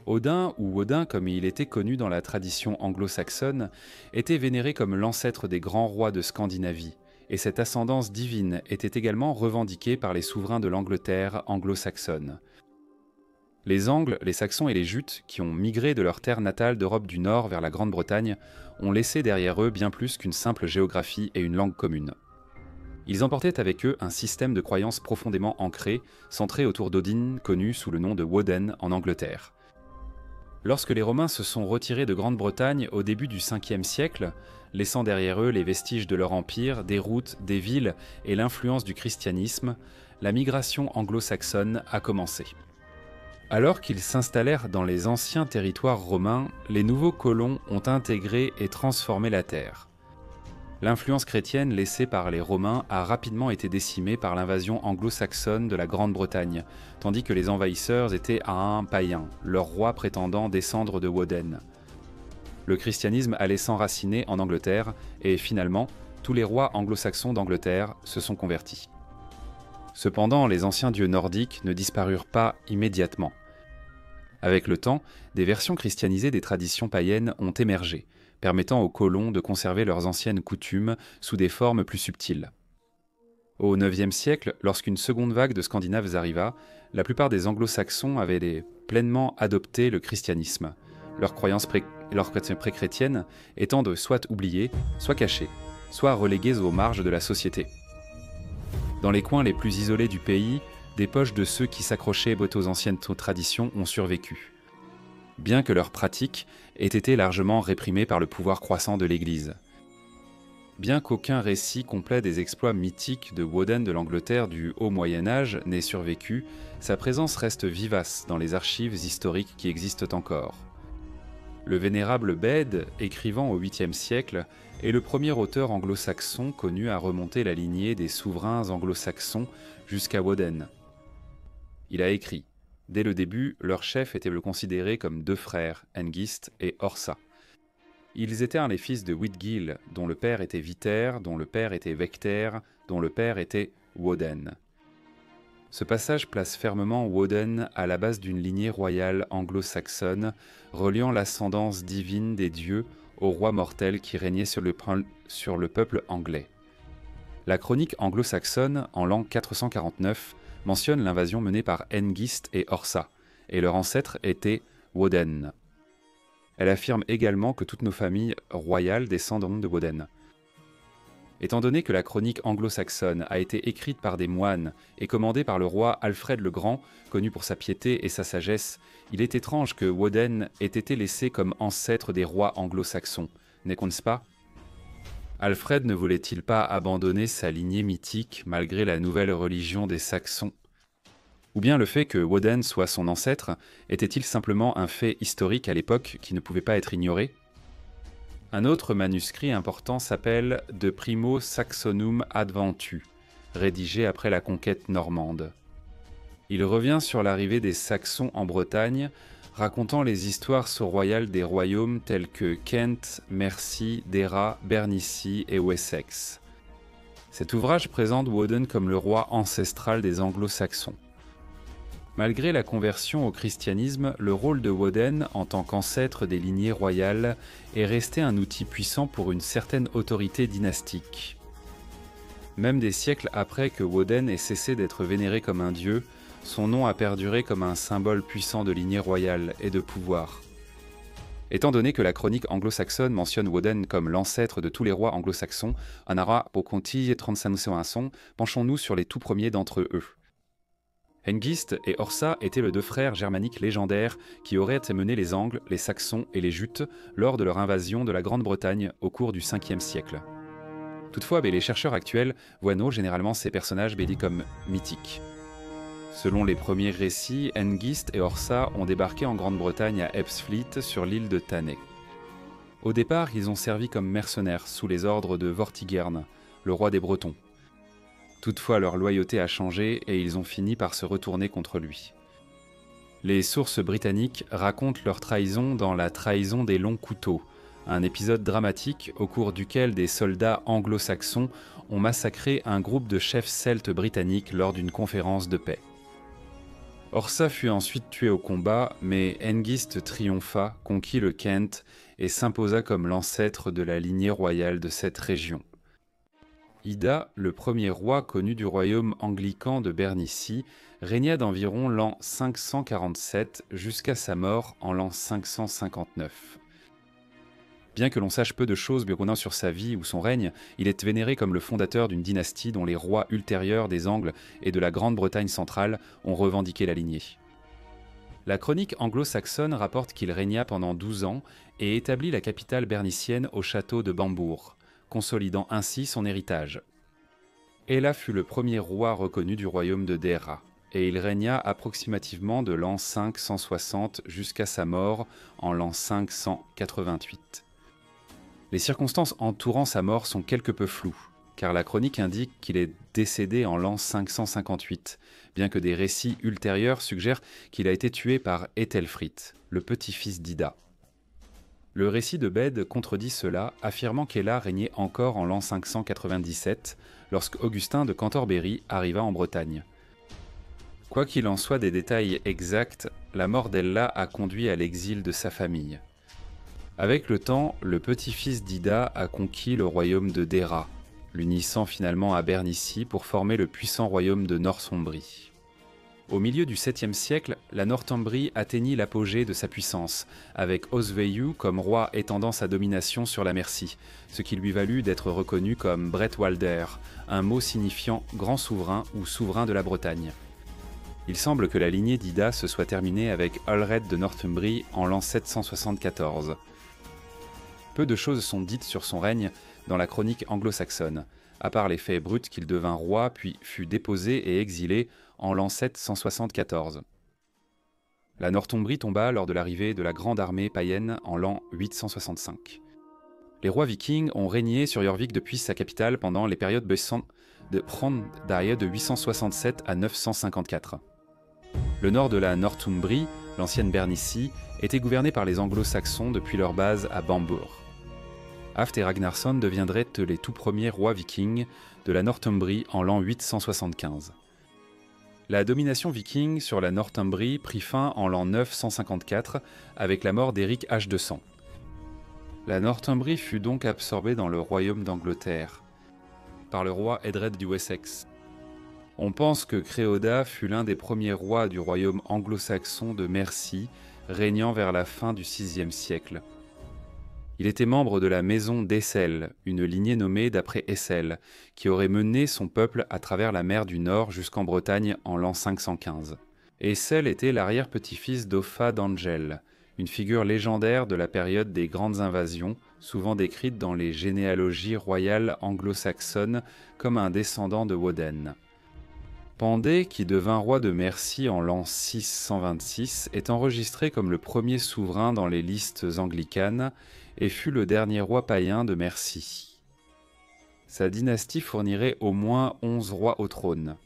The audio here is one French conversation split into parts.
Odin, ou Odin comme il était connu dans la tradition anglo-saxonne, était vénéré comme l'ancêtre des grands rois de Scandinavie, et cette ascendance divine était également revendiquée par les souverains de l'Angleterre anglo-saxonne. Les Angles, les Saxons et les Jutes, qui ont migré de leur terre natale d'Europe du Nord vers la Grande-Bretagne, ont laissé derrière eux bien plus qu'une simple géographie et une langue commune. Ils emportaient avec eux un système de croyances profondément ancré, centré autour d'Odin, connu sous le nom de Woden en Angleterre. Lorsque les Romains se sont retirés de Grande-Bretagne au début du 5e siècle, laissant derrière eux les vestiges de leur empire, des routes, des villes et l'influence du christianisme, la migration anglo-saxonne a commencé. Alors qu'ils s'installèrent dans les anciens territoires romains, les nouveaux colons ont intégré et transformé la terre. L'influence chrétienne laissée par les Romains a rapidement été décimée par l'invasion anglo-saxonne de la Grande-Bretagne, tandis que les envahisseurs étaient un païen, leur roi prétendant descendre de Woden. Le christianisme allait s'enraciner en Angleterre, et finalement, tous les rois anglo-saxons d'Angleterre se sont convertis. Cependant, les anciens dieux nordiques ne disparurent pas immédiatement. Avec le temps, des versions christianisées des traditions païennes ont émergé, permettant aux colons de conserver leurs anciennes coutumes sous des formes plus subtiles. Au IXe siècle, lorsqu'une seconde vague de Scandinaves arriva, la plupart des anglo-saxons avaient pleinement adopté le christianisme, leurs croyances pré-chrétiennes étant de soit oubliées, soit cachées, soit reléguées aux marges de la société. Dans les coins les plus isolés du pays, des poches de ceux qui s'accrochaient aux anciennes traditions ont survécu, bien que leurs pratiques aient été largement réprimées par le pouvoir croissant de l'Église. Bien qu'aucun récit complet des exploits mythiques de Woden de l'Angleterre du Haut Moyen-Âge n'ait survécu, sa présence reste vivace dans les archives historiques qui existent encore. Le vénérable Bède, écrivant au 8e siècle, est le premier auteur anglo-saxon connu à remonter la lignée des souverains anglo-saxons jusqu'à Woden. Il a écrit « Dès le début, leur chef était considéré comme deux frères, Hengist et Horsa. Ils étaient les fils de Witgil, dont le père était Witer, dont le père était Vecter, dont le père était Woden. » Ce passage place fermement Woden à la base d'une lignée royale anglo-saxonne, reliant l'ascendance divine des dieux au roi mortel qui régnait sur le peuple anglais. La chronique anglo-saxonne, en l'an 449, mentionne l'invasion menée par Hengist et Horsa, et leur ancêtre était Woden. Elle affirme également que toutes nos familles royales descendent de Woden. Étant donné que la chronique anglo-saxonne a été écrite par des moines et commandée par le roi Alfred le Grand, connu pour sa piété et sa sagesse, il est étrange que Woden ait été laissé comme ancêtre des rois anglo-saxons, n'est-ce pas ? Alfred ne voulait-il pas abandonner sa lignée mythique malgré la nouvelle religion des Saxons ? Ou bien le fait que Woden soit son ancêtre était-il simplement un fait historique à l'époque qui ne pouvait pas être ignoré ? Un autre manuscrit important s'appelle De Primo Saxonum Adventu, rédigé après la conquête normande. Il revient sur l'arrivée des Saxons en Bretagne, racontant les histoires sous-royales des royaumes tels que Kent, Mercie, Deira, Bernicie et Wessex. Cet ouvrage présente Woden comme le roi ancestral des Anglo-Saxons. Malgré la conversion au christianisme, le rôle de Woden en tant qu'ancêtre des lignées royales est resté un outil puissant pour une certaine autorité dynastique. Même des siècles après que Woden ait cessé d'être vénéré comme un dieu, son nom a perduré comme un symbole puissant de lignée royale et de pouvoir. Étant donné que la chronique anglo-saxonne mentionne Woden comme l'ancêtre de tous les rois anglo-saxons, Anara Poconti Transanusewanson, penchons-nous sur les tout premiers d'entre eux. Hengist et Horsa étaient les deux frères germaniques légendaires qui auraient mené les Angles, les Saxons et les Jutes lors de leur invasion de la Grande-Bretagne au cours du 5e siècle. Toutefois, les chercheurs actuels voient généralement ces personnages comme mythiques. Selon les premiers récits, Hengist et Horsa ont débarqué en Grande-Bretagne à Ebbsfleet sur l'île de Thanet. Au départ, ils ont servi comme mercenaires sous les ordres de Vortigern, le roi des Bretons. Toutefois, leur loyauté a changé et ils ont fini par se retourner contre lui. Les sources britanniques racontent leur trahison dans la trahison des longs couteaux, un épisode dramatique au cours duquel des soldats anglo-saxons ont massacré un groupe de chefs celtes britanniques lors d'une conférence de paix. Horsa fut ensuite tué au combat, mais Hengist triompha, conquit le Kent et s'imposa comme l'ancêtre de la lignée royale de cette région. Ida, le premier roi connu du royaume anglican de Bernicie, régna d'environ l'an 547 jusqu'à sa mort en l'an 559. Bien que l'on sache peu de choses Biruna sur sa vie ou son règne, il est vénéré comme le fondateur d'une dynastie dont les rois ultérieurs des Angles et de la Grande-Bretagne centrale ont revendiqué la lignée. La chronique anglo-saxonne rapporte qu'il régna pendant 12 ans et établit la capitale bernicienne au château de Bambourg, consolidant ainsi son héritage. Ella fut le premier roi reconnu du royaume de Deira, et il régna approximativement de l'an 560 jusqu'à sa mort en l'an 588. Les circonstances entourant sa mort sont quelque peu floues, car la chronique indique qu'il est décédé en l'an 558, bien que des récits ultérieurs suggèrent qu'il a été tué par Æthelfrith, le petit-fils d'Ida. Le récit de Bède contredit cela, affirmant qu'Ella régnait encore en l'an 597, lorsque Augustin de Cantorbéry arriva en Bretagne. Quoi qu'il en soit des détails exacts, la mort d'Ella a conduit à l'exil de sa famille. Avec le temps, le petit-fils d'Ida a conquis le royaume de Deira, l'unissant finalement à Bernicie pour former le puissant royaume de Northumbrie. Au milieu du 7e siècle, la Northumbrie atteignit l'apogée de sa puissance, avec Osweyju comme roi étendant sa domination sur la Mercie, ce qui lui valut d'être reconnu comme Bretwalder, un mot signifiant grand souverain ou souverain de la Bretagne. Il semble que la lignée d'Ida se soit terminée avec Alred de Northumbrie en l'an 774. Peu de choses sont dites sur son règne dans la chronique anglo-saxonne, à part les faits bruts qu'il devint roi puis fut déposé et exilé en l'an 774. La Northumbrie tomba lors de l'arrivée de la grande armée païenne en l'an 865. Les rois vikings ont régné sur Jorvik depuis sa capitale pendant les périodes de Bronddaye de 867 à 954. Le nord de la Northumbrie, l'ancienne Bernicie, était gouverné par les anglo-saxons depuis leur base à Bambourg. Aft et Ragnarsson deviendraient les tout premiers rois vikings de la Northumbrie en l'an 875. La domination viking sur la Northumbrie prit fin en l'an 954 avec la mort d'Éric H de Sang. La Northumbrie fut donc absorbée dans le royaume d'Angleterre par le roi Edred du Wessex. On pense que Créoda fut l'un des premiers rois du royaume anglo-saxon de Mercie, régnant vers la fin du VIe siècle. Il était membre de la maison d'Essel, une lignée nommée d'après Essel, qui aurait mené son peuple à travers la mer du Nord jusqu'en Bretagne en l'an 515. Essel était l'arrière-petit-fils d'Offa d'Angel, une figure légendaire de la période des grandes invasions, souvent décrite dans les généalogies royales anglo-saxonnes comme un descendant de Woden. Pandé, qui devint roi de Mercie en l'an 626, est enregistré comme le premier souverain dans les listes anglicanes et fut le dernier roi païen de Mercie. Sa dynastie fournirait au moins 11 rois au trône.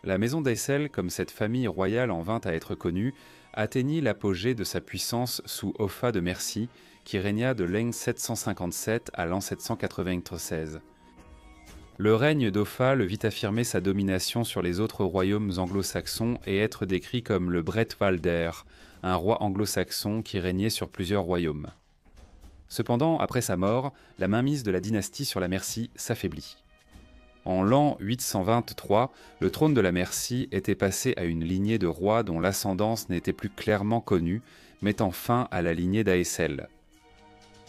La maison d'Essel, comme cette famille royale en vint à être connue, atteignit l'apogée de sa puissance sous Offa de Mercie, qui régna de l'an 757 à l'an 796. Le règne d'Offa le vit affirmer sa domination sur les autres royaumes anglo-saxons et être décrit comme le Bretwalder, un roi anglo-saxon qui régnait sur plusieurs royaumes. Cependant, après sa mort, la mainmise de la dynastie sur la Mercie s'affaiblit. En l'an 823, le trône de la Mercie était passé à une lignée de rois dont l'ascendance n'était plus clairement connue, mettant fin à la lignée d'Aessel.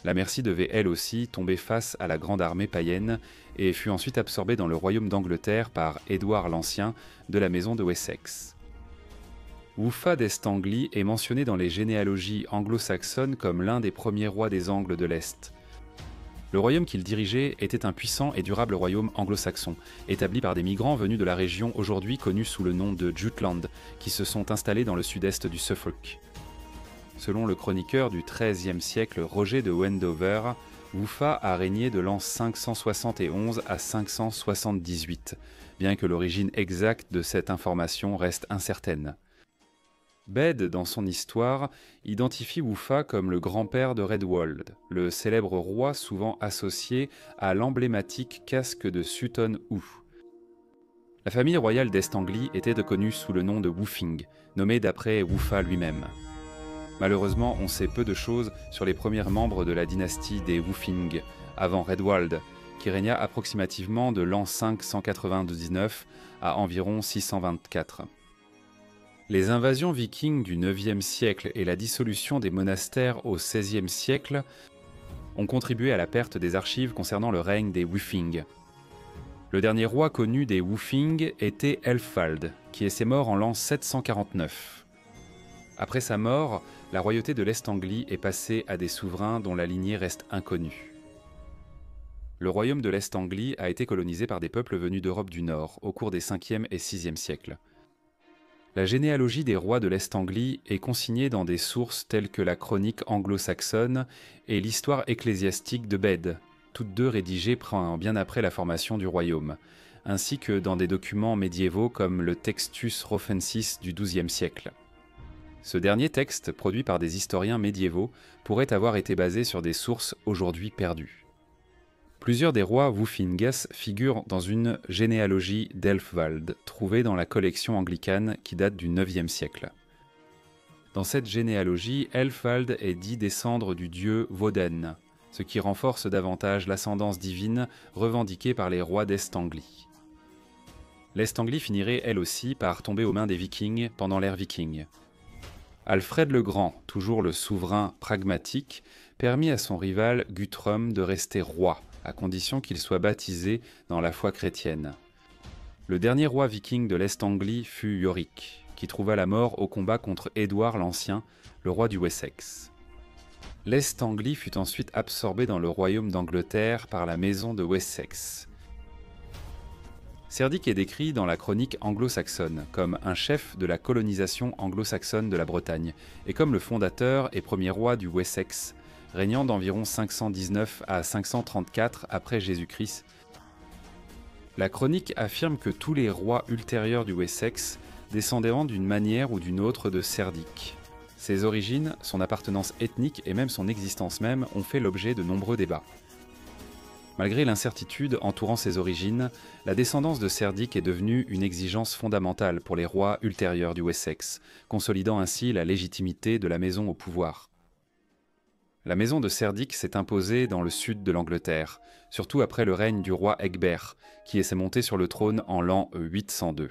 La Mercie devait elle aussi tomber face à la grande armée païenne et fut ensuite absorbée dans le royaume d'Angleterre par Édouard l'Ancien de la maison de Wessex. Wuffa d'Estanglie est mentionné dans les généalogies anglo-saxonnes comme l'un des premiers rois des Angles de l'Est. Le royaume qu'il dirigeait était un puissant et durable royaume anglo-saxon, établi par des migrants venus de la région aujourd'hui connue sous le nom de Jutland, qui se sont installés dans le sud-est du Suffolk. Selon le chroniqueur du XIIIe siècle Roger de Wendover, Wuffa a régné de l'an 571 à 578, bien que l'origine exacte de cette information reste incertaine. Bède, dans son histoire, identifie Wuffa comme le grand-père de Redwald, le célèbre roi souvent associé à l'emblématique casque de Sutton Hoo. La famille royale d'Est-Anglie était connue sous le nom de Woofing, nommé d'après Wuffa lui-même. Malheureusement, on sait peu de choses sur les premiers membres de la dynastie des Woofing, avant Redwald, qui régna approximativement de l'an 599 à environ 624. Les invasions vikings du IXe siècle et la dissolution des monastères au XVIe siècle ont contribué à la perte des archives concernant le règne des Woofing. Le dernier roi connu des Woofing était Ælfald, qui est mort en l'an 749. Après sa mort, la royauté de l'Est-Anglie est passée à des souverains dont la lignée reste inconnue. Le royaume de l'Est-Anglie a été colonisé par des peuples venus d'Europe du Nord au cours des 5e et 6e siècles. La généalogie des rois de l'Est-Anglie est consignée dans des sources telles que la chronique anglo-saxonne et l'histoire ecclésiastique de Bède, toutes deux rédigées bien après la formation du royaume, ainsi que dans des documents médiévaux comme le Textus Rofensis du XIIe siècle. Ce dernier texte, produit par des historiens médiévaux, pourrait avoir été basé sur des sources aujourd'hui perdues. Plusieurs des rois Woofingas figurent dans une généalogie d'Ælfwald, trouvée dans la collection anglicane qui date du IXe siècle. Dans cette généalogie, Ælfwald est dit descendre du dieu Woden, ce qui renforce davantage l'ascendance divine revendiquée par les rois d'Est-Anglie. L'Est-Anglie finirait elle aussi par tomber aux mains des Vikings pendant l'ère viking. Alfred le Grand, toujours le souverain pragmatique, permit à son rival Guthrum de rester roi, à condition qu'il soit baptisé dans la foi chrétienne. Le dernier roi viking de l'Est-Anglie fut Yorick, qui trouva la mort au combat contre Édouard l'Ancien, le roi du Wessex. L'Est-Anglie fut ensuite absorbée dans le royaume d'Angleterre par la maison de Wessex. Cerdic est décrit dans la chronique anglo-saxonne comme un chef de la colonisation anglo-saxonne de la Bretagne et comme le fondateur et premier roi du Wessex, régnant d'environ 519 à 534 après Jésus-Christ. La chronique affirme que tous les rois ultérieurs du Wessex descendaient d'une manière ou d'une autre de Cerdic. Ses origines, son appartenance ethnique et même son existence même ont fait l'objet de nombreux débats. Malgré l'incertitude entourant ses origines, la descendance de Cerdic est devenue une exigence fondamentale pour les rois ultérieurs du Wessex, consolidant ainsi la légitimité de la maison au pouvoir. La maison de Cerdic s'est imposée dans le sud de l'Angleterre, surtout après le règne du roi Egbert, qui s'est monté sur le trône en l'an 802.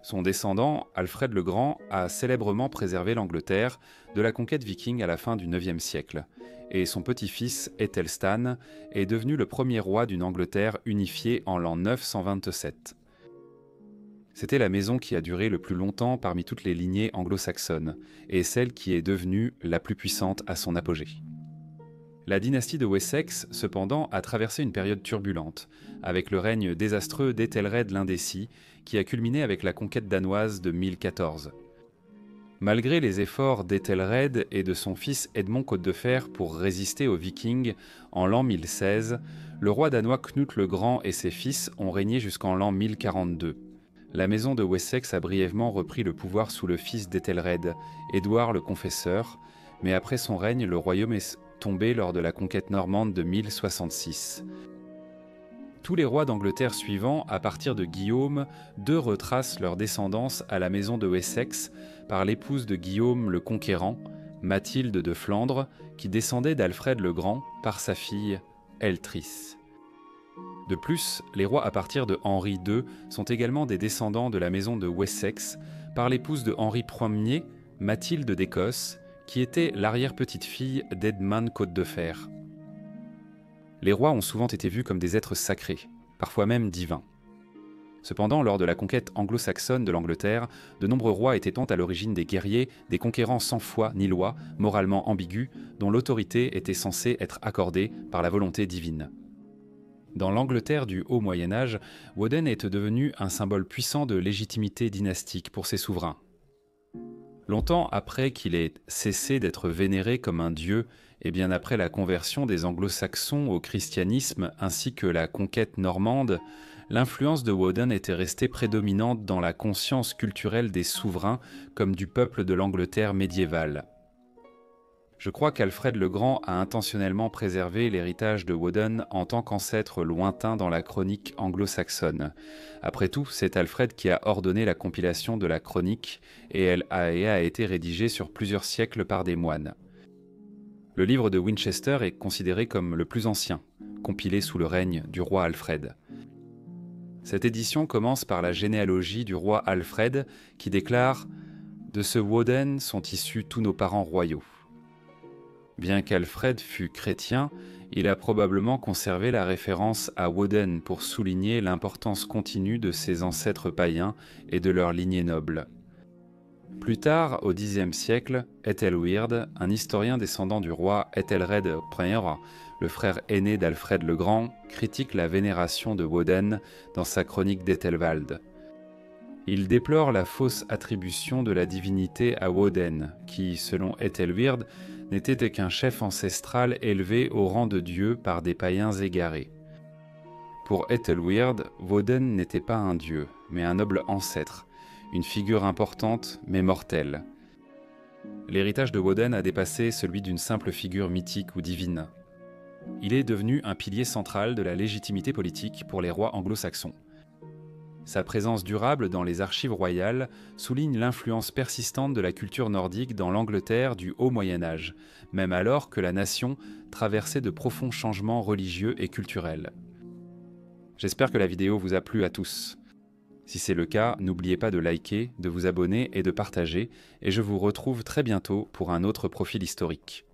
Son descendant, Alfred le Grand, a célèbrement préservé l'Angleterre de la conquête viking à la fin du IXe siècle, et son petit-fils, Æthelstan, est devenu le premier roi d'une Angleterre unifiée en l'an 927. C'était la maison qui a duré le plus longtemps parmi toutes les lignées anglo-saxonnes, et celle qui est devenue la plus puissante à son apogée. La dynastie de Wessex, cependant, a traversé une période turbulente, avec le règne désastreux d'Æthelred l'Indécis, qui a culminé avec la conquête danoise de 1014. Malgré les efforts d'Æthelred et de son fils Edmond Côte de Fer pour résister aux Vikings en l'an 1016, le roi danois Knut le Grand et ses fils ont régné jusqu'en l'an 1042. La maison de Wessex a brièvement repris le pouvoir sous le fils d'Æthelred, Édouard le Confesseur, mais après son règne, le royaume est tombé lors de la conquête normande de 1066. Tous les rois d'Angleterre suivants, à partir de Guillaume, retracent leur descendance à la maison de Wessex par l'épouse de Guillaume le Conquérant, Mathilde de Flandre, qui descendait d'Alfred le Grand par sa fille Eltris. De plus, les rois à partir de Henri II sont également des descendants de la maison de Wessex par l'épouse de Henri Ier, Mathilde d'Écosse, qui était l'arrière-petite-fille d'Edmond Côte de Fer. Les rois ont souvent été vus comme des êtres sacrés, parfois même divins. Cependant, lors de la conquête anglo-saxonne de l'Angleterre, de nombreux rois étaient à l'origine des guerriers, des conquérants sans foi ni loi, moralement ambigus, dont l'autorité était censée être accordée par la volonté divine. Dans l'Angleterre du Haut Moyen-Âge, Woden est devenu un symbole puissant de légitimité dynastique pour ses souverains. Longtemps après qu'il ait cessé d'être vénéré comme un dieu, et bien après la conversion des anglo-saxons au christianisme ainsi que la conquête normande, l'influence de Woden était restée prédominante dans la conscience culturelle des souverains comme du peuple de l'Angleterre médiévale. Je crois qu'Alfred le Grand a intentionnellement préservé l'héritage de Woden en tant qu'ancêtre lointain dans la chronique anglo-saxonne. Après tout, c'est Alfred qui a ordonné la compilation de la chronique et elle a été rédigée sur plusieurs siècles par des moines. Le livre de Winchester est considéré comme le plus ancien, compilé sous le règne du roi Alfred. Cette édition commence par la généalogie du roi Alfred qui déclare « De ce Woden sont issus tous nos parents royaux ». Bien qu'Alfred fût chrétien, il a probablement conservé la référence à Woden pour souligner l'importance continue de ses ancêtres païens et de leur lignée noble. Plus tard, au Xe siècle, Ethelweard, un historien descendant du roi Ethelred Ier, le frère aîné d'Alfred le Grand, critique la vénération de Woden dans sa chronique d'Ethelwald. Il déplore la fausse attribution de la divinité à Woden, qui, selon Ethelweard, n'était qu'un chef ancestral élevé au rang de dieu par des païens égarés. Pour Ethelweard, Woden n'était pas un dieu, mais un noble ancêtre, une figure importante mais mortelle. L'héritage de Woden a dépassé celui d'une simple figure mythique ou divine. Il est devenu un pilier central de la légitimité politique pour les rois anglo-saxons. Sa présence durable dans les archives royales souligne l'influence persistante de la culture nordique dans l'Angleterre du Haut Moyen-Âge, même alors que la nation traversait de profonds changements religieux et culturels. J'espère que la vidéo vous a plu à tous. Si c'est le cas, n'oubliez pas de liker, de vous abonner et de partager, et je vous retrouve très bientôt pour un autre profil historique.